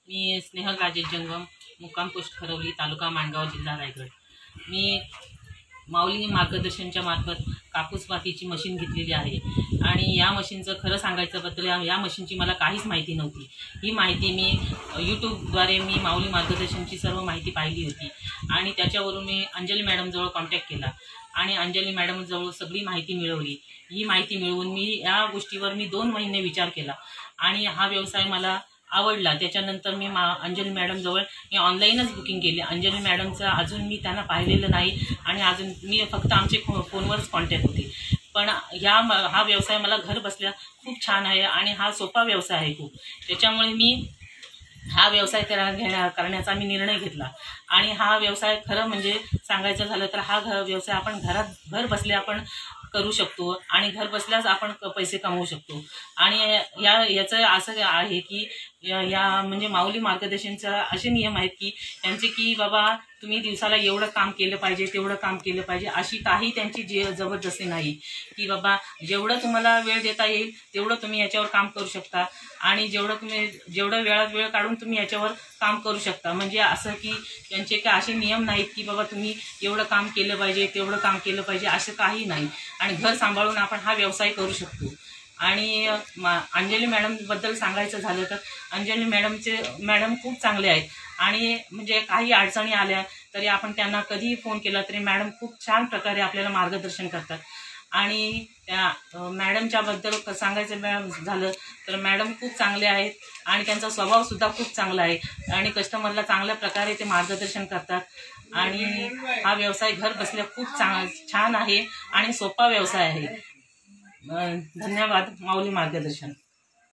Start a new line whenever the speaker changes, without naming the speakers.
मी स्नेहल राजेश जंगम, मुक्काम पोस्ट खरवली, तालुका माणगाव, जिल्हा रायगड। मी माऊली मार्गदर्शनच्या मार्फत कापूस पातीची मशीन घेतलेली आहे आणि या मशीनचं खरं सांगायचं बद्दल या मशीनची मला काहीच माहिती नव्हती। ही माहिती मी यूट्यूबद्वारे मी माऊली मार्गदर्शनची सर्व माहिती पाहिली होती आणि त्याच्यावरून मी अंजली मॅडमजवळ कॉन्टॅक्ट केला आणि अंजली मॅडमजवळ सगळी माहिती मिळवली। ही माहिती मिळवून मी या गोष्टीवर 2 महिने विचार केला आणि हा व्यवसाय मला आवडला। त्याच्यानंतर मी अंजली मॅडमजवळ ऑनलाईनच बुकिंग केली। अंजली मॅडमचं अजून मी त्यांना पाहिलेलं नाही आणि अजून मी फक्त आमचे फोनवरच कॉन्टॅक्ट होते। पण हा व्यवसाय मला घर बसल्या खूप छान आहे आणि हा सोपा व्यवसाय आहे खूप। त्याच्यामुळे मी हा व्यवसाय करण्याचा मी निर्णय घेतला आणि हा व्यवसाय खरं म्हणजे सांगायचं झालं तर हा व्यवसाय आपण घर बसल्या आपण करू शकतो आणि घर बसल्याच आपण पैसे कमवू शकतो। आणि याचं असं आहे की या म्हणजे माऊली मार्गदर्शनचा असे नियम आहेत की त्यांचे की बाबा तुम्ही दिवसाला एवढं काम केलं पाहिजे, तेवढं काम केलं पाहिजे, अशी काही त्यांची जबरदस्ती नाही की बाबा जेवढं तुम्हाला वेळ देता येईल तेवढं तुम्ही याच्यावर काम करू शकता आणि जेवढं वेळात वेळ काढून तुम्ही याच्यावर काम करू शकता। म्हणजे असं की त्यांचे काही असे नियम नाहीत की बाबा तुम्ही एवढं काम केलं पाहिजे, तेवढं काम केलं पाहिजे, असं काही नाही आणि घर सांभाळून आपण हा व्यवसाय करू शकतो। आणि अंजली मॅडमबद्दल सांगायचं झालं तर अंजली मॅडम खूप चांगले आहेत आणि म्हणजे काही अडचणी आल्या तरी आपण त्यांना कधीही फोन केला तरी मॅडम खूप छान प्रकारे आपल्याला मार्गदर्शन करतात। आणि त्या मॅडमच्याबद्दल सांगायचं झालं तर मॅडम खूप चांगले आहेत आणि त्यांचा स्वभावसुद्धा खूप चांगला आहे आणि कस्टमरला चांगल्या प्रकारे ते मार्गदर्शन करतात आणि हा व्यवसाय घर बसल्या खूप छान आहे आणि सोपा व्यवसाय आहे। धन्यवाद माऊली मार्गदर्शन।